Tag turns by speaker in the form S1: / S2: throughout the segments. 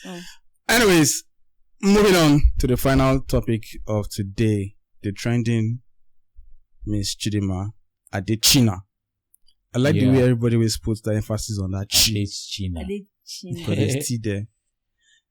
S1: Oh.
S2: Anyways, moving on to the final topic of today, the trending Miss Chidimma Adetshina. I like the way everybody always puts the emphasis on that
S3: Adetshina.
S2: Because there's T there.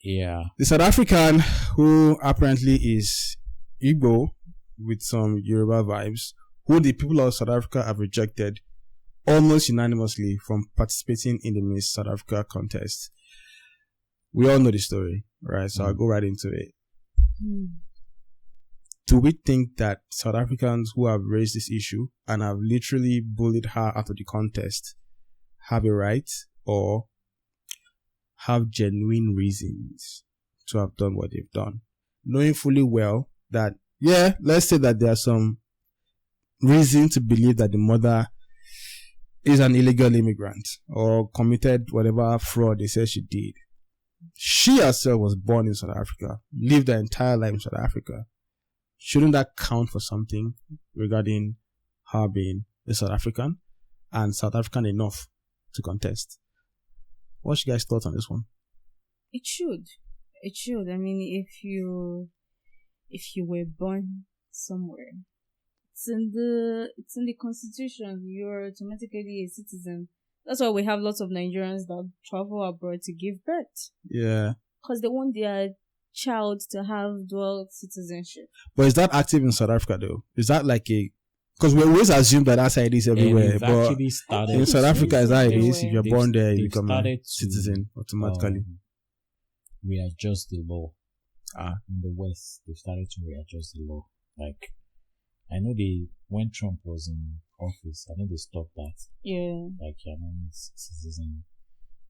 S3: Yeah.
S2: The South African who apparently is Igbo with some Yoruba vibes, who the people of South Africa have rejected almost unanimously from participating in the Miss South Africa contest. We all know the story, right? So I'll go right into it. Do we think that South Africans who have raised this issue and have literally bullied her out of the contest have a right or have genuine reasons to have done what they've done? Knowing fully well that, let's say that there are some reason to believe that the mother is an illegal immigrant or committed whatever fraud they say she did. She herself was born in South Africa, lived her entire life in South Africa. Shouldn't that count for something regarding her being a South African and South African enough to contest? What's your guys' thoughts on this one?
S1: It should. I mean, if you were born somewhere, it's in the constitution. You're automatically a citizen. That's why we have lots of Nigerians that travel abroad to give birth.
S2: Yeah.
S1: Because they want their child to have dual citizenship.
S2: But is that active in South Africa though? Is that like because we always assume that that's how it is everywhere. But in South Africa, is that it is? If you're born there, you become a citizen automatically.
S3: Readjust the law. In the West, they started to readjust the law. Like, I know when Trump was in office, I know they stopped that.
S1: Yeah.
S3: Like, you're not a citizen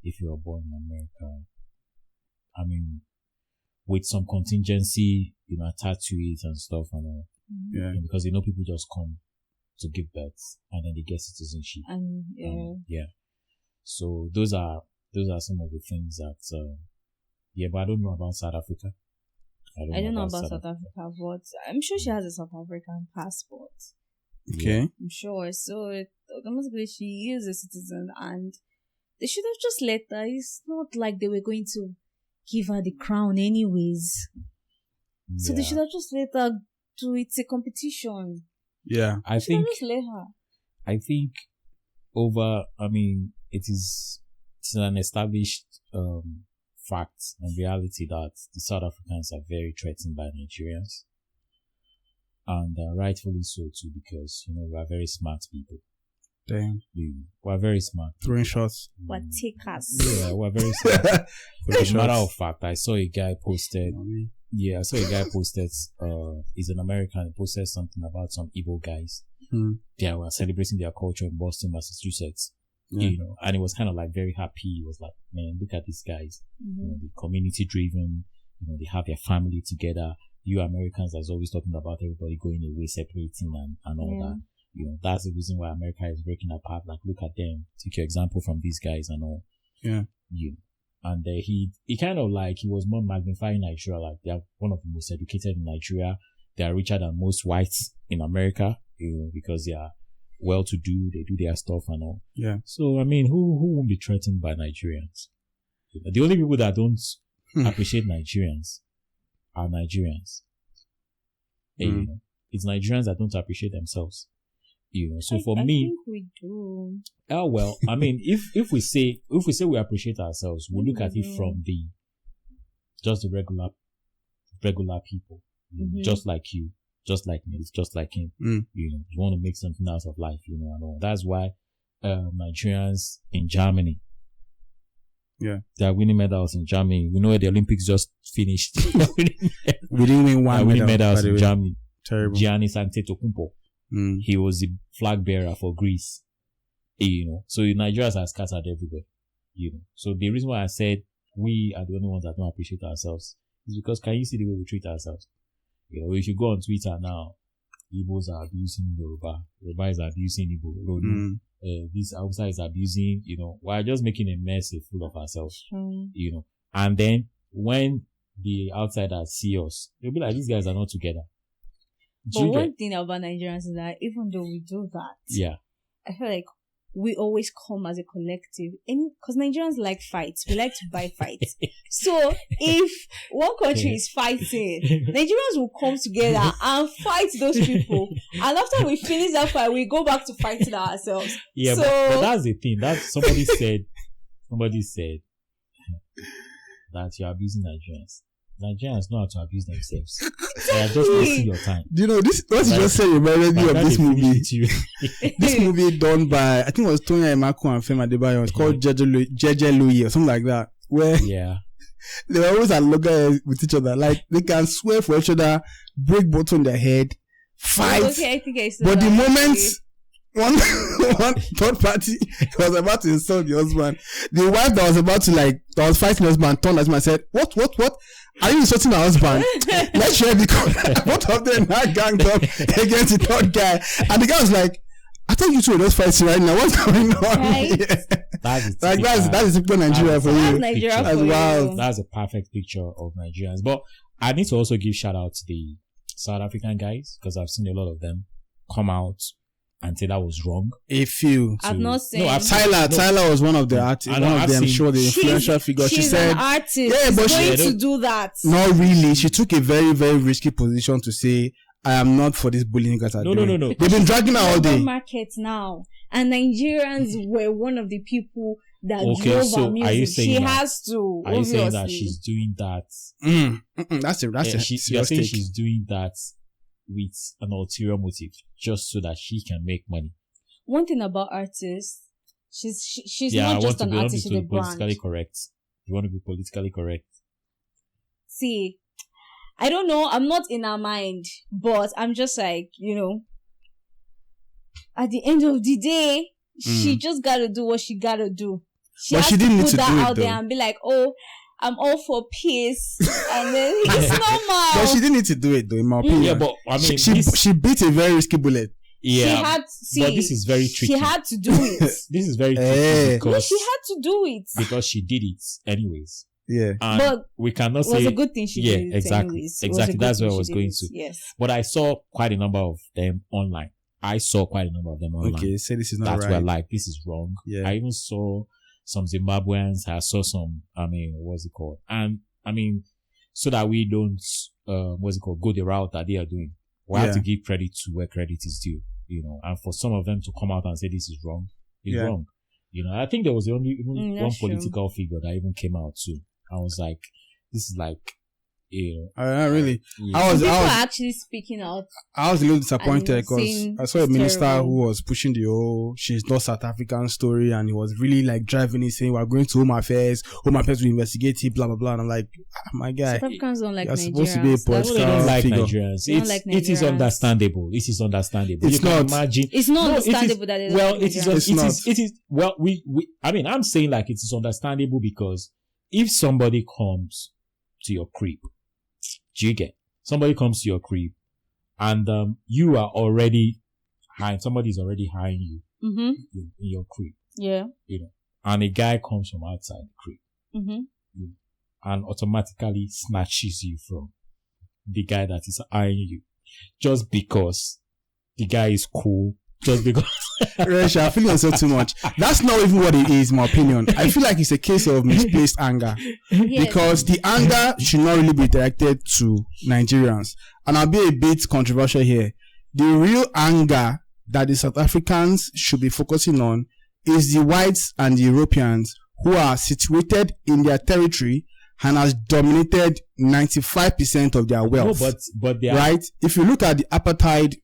S3: if you were born in America. I mean, with some contingency, attached to it and stuff and all.
S2: Yeah.
S3: Because people just come to give birth and then they get citizenship. So those are some of the things that but I don't know about South Africa.
S1: I don't know about South Africa, but I'm sure she has a South African passport.
S2: Okay.
S1: I'm sure. So automatically she is a citizen and they should have just let her. It's not like they were going to give her the crown anyways. So they should have just let her do it. It's a competition.
S2: Yeah.
S3: I think
S1: just let her.
S3: I think it's an established fact and reality that the South Africans are very threatened by Nigerians. And rightfully so too, because, we are very smart people.
S2: Damn.
S3: We're very smart.
S2: Throwing shots.
S1: We're takers.
S3: Yeah, we're very smart. As a matter of fact, I saw a guy posted, he's an American, he posted something about some Igbo guys. They were celebrating their culture in Boston, Massachusetts. And he was kind of like very happy. He was like, man, look at these guys. The community driven, they have their family together. You Americans are always talking about everybody going away, separating and all that. That's the reason why America is breaking apart. Like, look at them. Take your example from these guys and all.
S2: Yeah.
S3: And he kind of like, he was more magnifying Nigeria. Like, they are one of the most educated in Nigeria. They are richer than most whites in America, because they are well-to-do. They do their stuff and all.
S2: Yeah.
S3: So, I mean, who won't be threatened by Nigerians? The only people that don't appreciate Nigerians are Nigerians. It's Nigerians that don't appreciate themselves. So for me,
S1: I think we do.
S3: Oh well, I mean, if we say we appreciate ourselves, we look at it from just the regular people, just like you, just like me, just like him. You want to make something out of life, and all. That's why Nigerians in Germany, they are winning medals in Germany. We know where the Olympics just finished.
S2: We didn't win one
S3: winning medals in Germany.
S2: Terrible.
S3: Giannis Antetokounmpo. He was the flag bearer for Greece. So Nigerians are scattered everywhere. So the reason why I said we are the only ones that don't appreciate ourselves is because can you see the way we treat ourselves? If you go on Twitter now, Igbos are abusing Yoruba, Yoruba is abusing Igbo, this outside is abusing, we're just making a mess, a fool of ourselves, and then when the outsiders see us, they'll be like, these guys are not together.
S1: But one thing about Nigerians is that even though we do that,
S3: yeah,
S1: I feel like we always come as a collective. And because Nigerians like fights, we like to buy fights. So if one country is fighting, Nigerians will come together and fight those people. And after we finish that fight, we go back to fighting ourselves.
S3: Yeah,
S1: so,
S3: but that's the thing. Somebody said that you're abusing Nigerians. Nigerians know how to abuse themselves. They are just wasting your time.
S2: Do you know this? What you just said reminded me of this movie. This movie done by, I think it was Tonya Emako and Fema Adebayo. It's called Jeje Louis or something like that. Where they were always at logger with each other. Like they can swear for each other, break both on their head, fight.
S1: Okay, I think I saw
S2: but
S1: that
S2: the moment one third party was about to insult the husband, the wife that was fighting the husband turned at him and said, What? Are you insulting our husband? Let's share because both of them now ganged up against the third guy. And the guy was like, I thought you two were just fighting right now. What's going on?
S1: Right.
S2: That's typical Nigeria for you.
S1: That's
S2: wild.
S3: That's a perfect picture of Nigerians. But I need to also give shout out to the South African guys because I've seen a lot of them come out and say that was wrong.
S2: A few.
S1: I've not seen.
S2: Tyler was one of the artists. One of them, sure, the influential figure. She said,
S1: an artist.
S2: Yeah, but
S1: she's going to do that.
S2: Not really. She took a very, very risky position to say, I am not for this bullying guys are doing.
S3: No.
S2: They've been dragging her all day.
S1: Market now, and Nigerians were one of the people that drove her music.
S3: Are you saying
S1: she
S3: that,
S1: has to.
S3: Are you saying that she's doing that?
S2: That's
S3: you're saying she's doing that with an ulterior motive, just so that she can make money.
S1: One thing about artists, she's not just an artist, she's a brand.
S3: Politically correct. You want to be politically correct?
S1: See, I don't know. I'm not in her mind, but I'm just like, at the end of the day, she just gotta do what she gotta do. She didn't put that out there and be like, oh, I'm all for peace, and then it's normal.
S2: But she didn't need to do it, though, in my opinion.
S3: Yeah, but I mean,
S2: she beat a very risky bullet.
S3: Yeah, but this is very tricky.
S1: She had to do it.
S3: This is very tricky because
S1: she had to do it
S3: because she did it anyways.
S2: Yeah,
S3: and
S1: but
S3: we cannot say
S1: it was a good thing she did it
S3: exactly.
S1: Anyways.
S3: Exactly, that's where I was going to.
S1: Yes,
S3: but I saw quite a number of them online.
S2: Okay, say this is not right.
S3: That's where like this is wrong.
S2: Yeah,
S3: I even saw some Zimbabweans. I saw some. What's it called? And so that we don't go the route that they are doing. We have to give credit to where credit is due. And for some of them to come out and say this is wrong, is wrong. I think there was only one political figure that even came out too. I was like, this is like,
S2: really.
S1: Yeah. I was actually speaking out.
S2: I was a little disappointed because I saw a minister who was pushing the whole "she's not South African" story, and he was really like driving it, saying we're going to Home Affairs will investigate it, blah blah blah. And I'm like, my guy,
S1: South Africans don't like Nigerians.
S2: Supposed to be a political figure.
S3: Nigerians. It is understandable. It is understandable.
S2: It's not.
S1: It's not understandable that they don't like Nigerians.
S3: It is. Well, I'm saying like it is understandable because if somebody comes to your crib. Do you get? Somebody comes to your crib and you are already high. Somebody's already hiring you in your crib.
S1: Yeah.
S3: And a guy comes from outside the crib and automatically snatches you from the guy that is hiring you just because the guy is cool. Just because.
S2: Resh, I feel yourself too much. That's not even what it is, in my opinion. I feel like it's a case of misplaced anger. Because the anger should not really be directed to Nigerians. And I'll be a bit controversial here. The real anger that the South Africans should be focusing on is the whites and the Europeans who are situated in their territory and has dominated 95% of their wealth.
S3: No, but they are...
S2: Right? If you look at the apartheid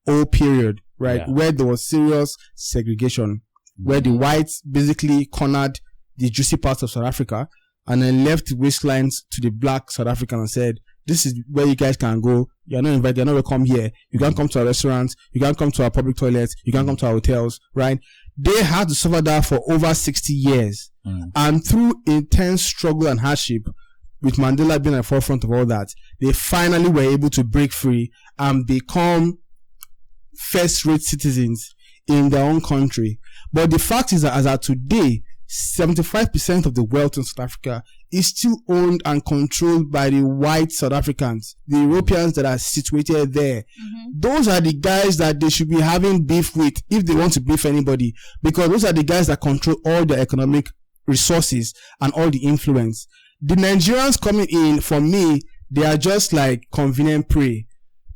S2: old period, right, where there was serious segregation, where the whites basically cornered the juicy parts of South Africa and then left waistlines to the black South African and said, this is where you guys can go. You're not invited. You're not welcome here. You can't come to our restaurants. You can't come to our public toilets. You can't come to our hotels, right? They had to suffer that for over 60 years. And through intense struggle and hardship, with Mandela being at the forefront of all that, they finally were able to break free and become first-rate citizens in their own country. But the fact is that as of today, 75% of the wealth in South Africa is still owned and controlled by the white South Africans, the Europeans that are situated there. Those are the guys that they should be having beef with if they want to beef anybody, because those are the guys that control all the economic resources and all the influence. The Nigerians coming in, for me, they are just like convenient prey,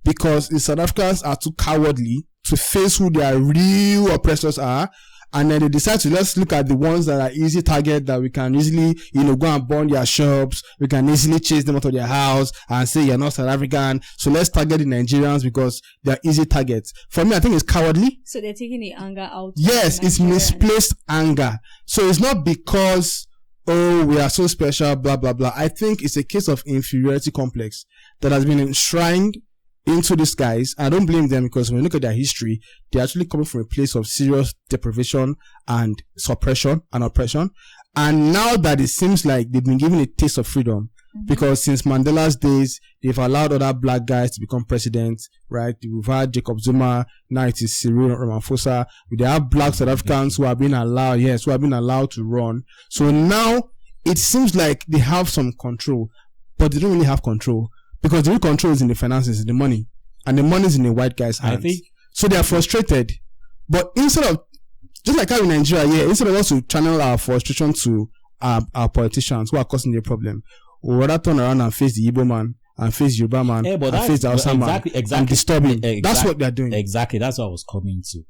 S2: because the South Africans are too cowardly to face who their real oppressors are. And then they decide to, let's look at the ones that are easy target, that we can easily, go and burn their shops. We can easily chase them out of their house and say you're not South African. So let's target the Nigerians because they're easy targets. For me, I think it's cowardly.
S1: So they're taking the anger out.
S2: Yes, it's misplaced anger. So it's not because, oh, we are so special, blah, blah, blah. I think it's a case of inferiority complex that has been enshrined into these guys. I don't blame them, because when you look at their history, they're actually coming from a place of serious deprivation and suppression and oppression. And now that it seems like they've been given a taste of freedom, because since Mandela's days, they've allowed other black guys to become president, right? We've had Jacob Zuma, now it is Cyril Ramaphosa. They have black South Africans who have been allowed, to run. So now it seems like they have some control, but they don't really have control. Because the real control is in the finances, in the money. And the money is in the white guy's hands. So they are frustrated. But instead of, just like how in Nigeria, instead of us to channel our frustration to our politicians who are causing the problem, we rather turn around and face the Igbo man, and face Yoruba man, and face the Hausa man, and disturb him. That's what they're doing.
S3: Exactly. That's what I was coming to.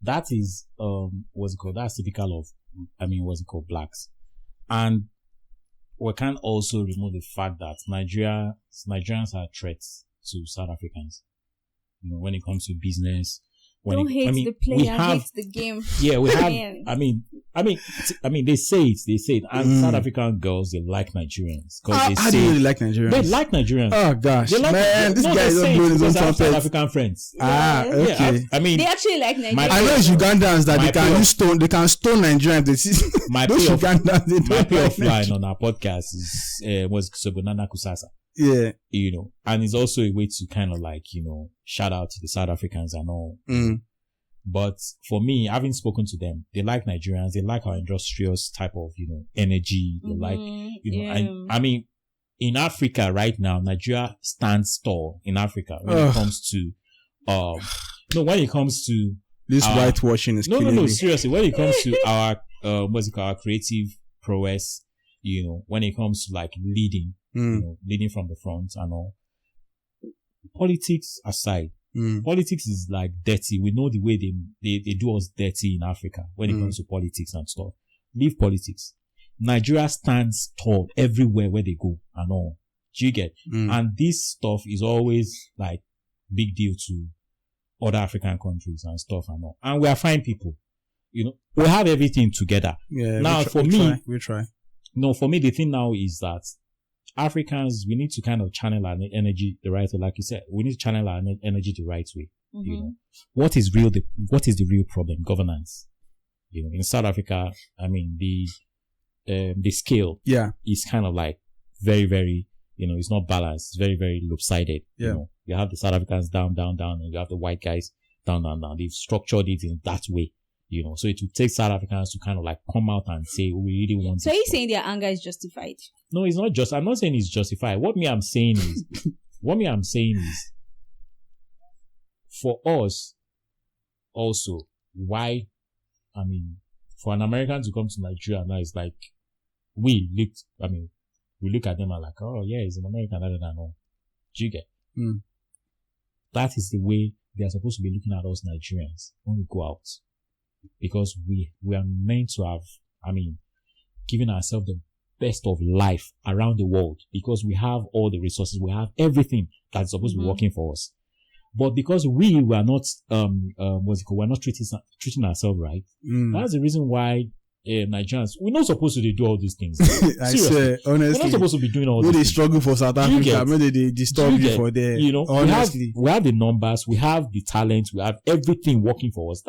S3: That is, that's typical of, blacks. And we can't also remove the fact that Nigerians are threats to South Africans. When it comes to business.
S1: Don't hate the player, hate the game.
S3: Yeah, we have. They say it. And South African girls, they like Nigerians.
S2: How do you really like Nigerians?
S3: They like Nigerians.
S2: Oh gosh, man, this guy is not doing his own trumpet.
S3: South African friends.
S2: Okay.
S3: Yeah,
S1: they actually like Nigerians.
S2: I know it's Ugandans that they can use stone. They can stone Nigerians. Those Ugandans, they don't
S3: pay offline on our podcast is was Sobonana Kusasa.
S2: Yeah.
S3: And it's also a way to kind of like, shout out to the South Africans and all. But for me, having spoken to them, they like Nigerians, they like our industrious type of, energy. They like, and in Africa right now, Nigeria stands tall in Africa when it comes to, when it comes to
S2: this whitewashing is killing me.
S3: Seriously, when it comes to our, our creative prowess, when it comes to like leading, leading from the front and all. Politics aside, politics is like dirty. We know the way they do us dirty in Africa when it comes to politics and stuff. Leave politics. Nigeria stands tall everywhere where they go and all. Do you get? And this stuff is always like big deal to other African countries and stuff and all. And we are fine people. We have everything together.
S2: Yeah.
S3: Now
S2: we try.
S3: No, for me, the thing now is that Africans, we need to kind of channel our energy the right way. Like you said, we need to channel our energy the right way. What is the real problem? Governance. In South Africa, the scale is kind of like very, very, it's not balanced. It's very, very lopsided. You have the South Africans down, and you have the white guys down. They've structured it in that way. So it would take South Africans to kind of like come out and say, we really want.
S1: So are you saying their anger is justified?
S3: No, it's not just. I'm not saying it's justified. What I'm saying is, for us, also, why? For an American to come to Nigeria now, it's like we look at them and like, oh yeah, he's an American. I don't know. Do you get? That is the way they are supposed to be looking at us Nigerians when we go out. Because we are meant to have, given ourselves the best of life around the world, because we have all the resources, we have everything that's supposed to be working for us. But because we were not, we're not treating ourselves right. That's the reason why Nigerians, we're not supposed to do all these things.
S2: I say, honestly,
S3: we're not supposed to be doing all these things.
S2: They struggle for South Africa, maybe they disturb you for there. Honestly,
S3: we have the numbers, we have the talent, we have everything working for us.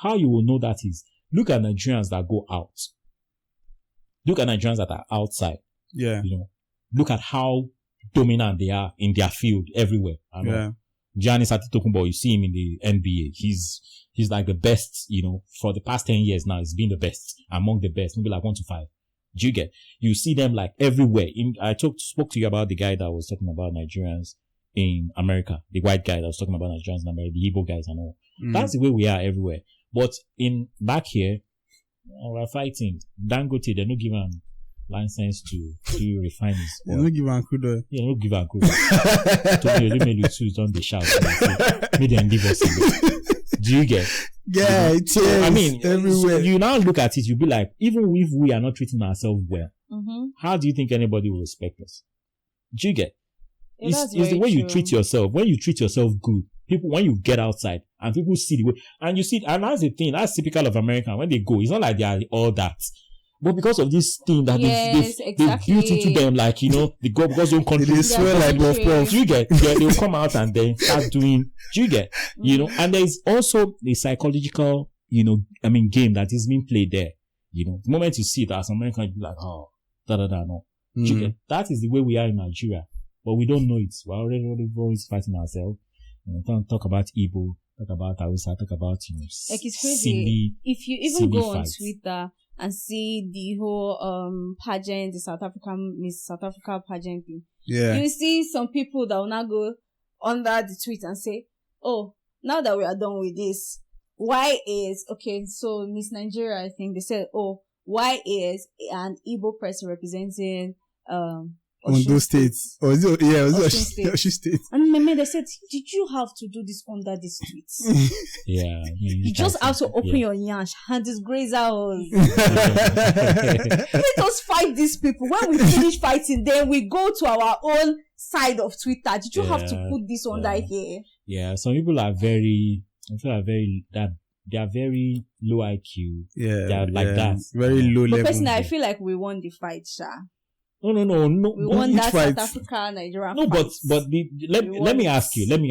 S3: How you will know that is, look at Nigerians that go out. Look at Nigerians that are outside.
S2: Yeah.
S3: Look at how dominant they are in their field everywhere. Giannis Antetokounmpo, you see him in the NBA. He's like the best, for the past 10 years now. He's been the best, among the best, maybe like 1 to 5. Do you get? You see them like everywhere. I spoke to you about the guy that was talking about Nigerians in America, the white guy that was talking about Nigerians in America, the Igbo guys and all. That's the way we are everywhere. But back here, we're fighting. Dangote, they don't give them license to refine his oil.
S2: They don't give them crude oil.
S3: Yeah, they don't give them crude oil. Told you, they made you don't they shout. Made them leave us alone. Do you get?
S2: Yeah, it is. I mean, everywhere.
S3: You now look at it, you'll be like, even if we are not treating ourselves well, how do you think anybody will respect us? Do you get?
S1: Yeah,
S3: it's the way you treat yourself. When you treat yourself good, people, when you get outside and people see the way, and you see, and that's the thing, that's typical of American. When they go, it's not like they are all that. But because of this thing that they built into them, like, they go because they don't control.
S2: They swear like buff.
S3: You get? They'll come out and then start doing, you get? And there's also the psychological, game that is being played there. The moment you see it as American, you'll be like, oh, no. You get? That is the way we are in Nigeria. But we don't know it. We're always fighting ourselves. Talk about Igbo, talk about Hausa, talk about,
S1: like it's crazy. If you even go on Twitter and see the whole pageant, the Miss South Africa pageant thing.
S2: Yeah.
S1: You see some people that will now go under the tweet and say, oh, now that we are done with this, why is, okay, so Miss Nigeria, I think they said, oh, why is an Igbo person representing
S2: Ondo States. Or is it, yeah, Osun State.
S1: And they said, did you have to do this under this tweet?
S3: Yeah.
S1: You just have to open your yash and disgrace us. Let us fight these people. When we finish fighting, then we go to our own side of Twitter. Did you have to put this under here?
S3: Yeah, some people are very they are very low IQ.
S2: Yeah.
S3: They are like that.
S2: Very low level.
S1: But personally, I feel like we won the fight, Sha.
S3: No.
S1: We won that South Africa, Nigeria.
S3: No,
S1: fight.
S3: but let me ask you. When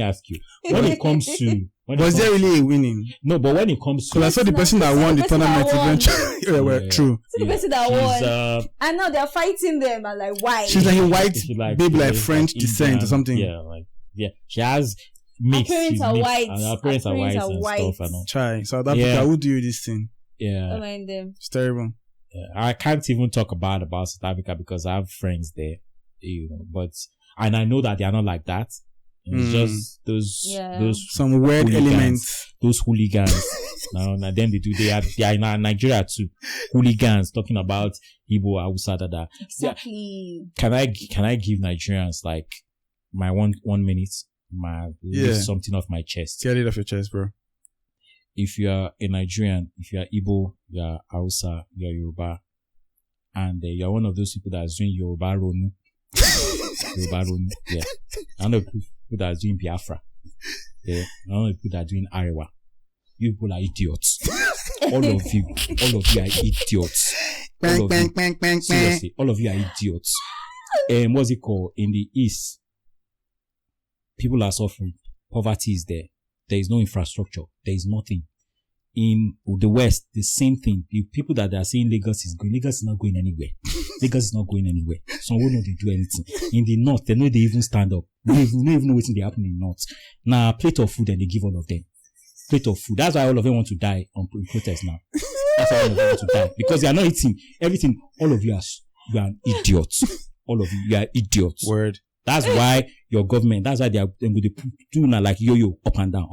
S3: it comes to
S2: was there really a winning?
S3: No, but when it comes to,
S2: because I saw the person that won the tournament eventually. True.
S1: So the person that won, and now they're fighting them. And like, why?
S2: She's like a white baby, like French descent or something.
S3: Yeah, she has mixed.
S1: Her parents are white.
S3: And her parents are white and stuff. And all.
S2: Try South Africa. Who do this thing?
S3: Yeah,
S1: I mean them.
S2: It's terrible.
S3: I can't even talk about South Africa because I have friends there, and I know that they are not like that. It's just those
S2: some weird elements,
S3: those hooligans. Now then they are in Nigeria too. Hooligans talking about Igbo, Hausa, da.
S1: Exactly.
S3: Can I give Nigerians like my one minute, something off my chest?
S2: Get it off your chest, bro.
S3: If you are a Nigerian, if you are Igbo, you are Hausa, you are Yoruba, and you are one of those people that is doing Yoruba Ronu. Yeah. I know people that are doing Biafra. Yeah. I know people that are doing Arewa. You people are idiots. All of you are idiots. Seriously, all of you are idiots. What's it called? In the East, people are suffering. Poverty is there. There is no infrastructure. There is nothing. In the West, the same thing. The people that are saying Lagos is not going anywhere. Lagos is not going anywhere. Some will not do anything. In the North, they know they even stand up. They don't even know what they happen in the North. Now, plate of food and they give all of them. Plate of food. That's why all of them want to die on protest now. That's why all of them want to die. Because they are not eating everything. All of you are idiots. All of you are idiots.
S2: Word.
S3: That's why your government, that's why they are going to do now like yo-yo, up and down,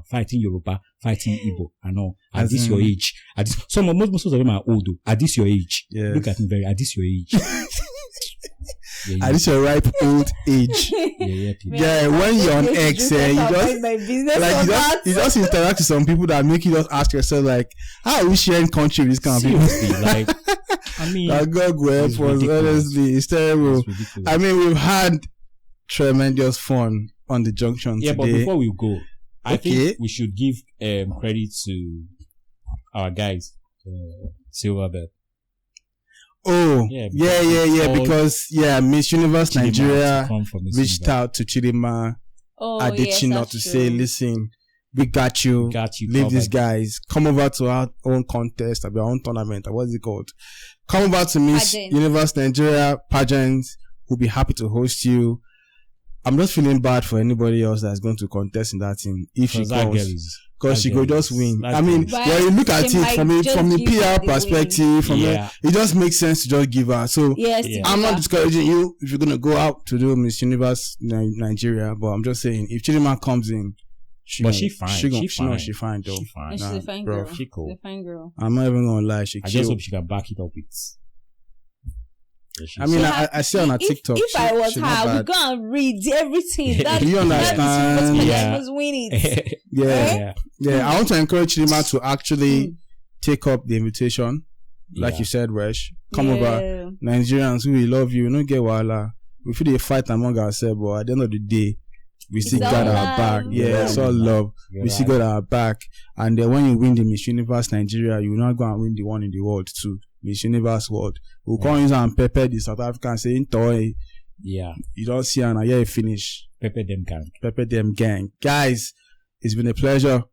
S3: fighting Yoruba, fighting Igbo, and all. At this your age. Most of them are old though. At this your age. Yes. Look at me at this your age.
S2: At this your ripe old age. Yeah, when you're on X, you just interact with some people that make you just ask yourself like, how are we sharing country with this kind of people?
S3: Like, I mean,
S2: God go help us, honestly, it's terrible. I mean, we've had tremendous fun on the junction today.
S3: But before we go, I think we should give credit to our guys, Silverbird.
S2: Oh, yeah, because Miss Universe Chidimma Nigeria reached out to Chidimma, Adetshina to say, listen, we got you. Leave these guys. Come over to our own contest, our own tournament. What's it called? Come over to Miss Universe Nigeria pageant. We'll be happy to host you. I'm just feeling bad for anybody else that's going to contest in that thing if she comes. Because she could just win. I mean, when you look at it from the PR perspective, it just makes sense to just give her. So I'm not discouraging you if you're gonna go out to do Miss Universe Nigeria, but I'm just saying if Chidimma comes in,
S3: she fine. She fine.
S2: She fine though.
S1: She fine. She's a fine girl. She cool. She's a fine girl.
S2: I'm not even gonna lie.
S3: I just hope she can back it up with.
S2: I mean, I see on her TikTok.
S1: If I was her, I would go and read everything.
S2: Do you understand?
S1: Was winning.
S2: Yeah. I want to encourage Chidimma to actually take up the invitation, like you said, Resh. Come over, Nigerians. We love you. No get wahala. We feel a fight among ourselves, but at the end of the day, we still got our back. Yeah, it's all love. We still got our back. And then when you win the Miss Universe Nigeria, you will not go and win the one in the world too. Miss Universe World. We'll come in and pepper the South African saying, toy.
S3: Yeah.
S2: You don't see, and here you finish.
S3: Pepper them gang.
S2: Pepper them gang. Guys, it's been a pleasure.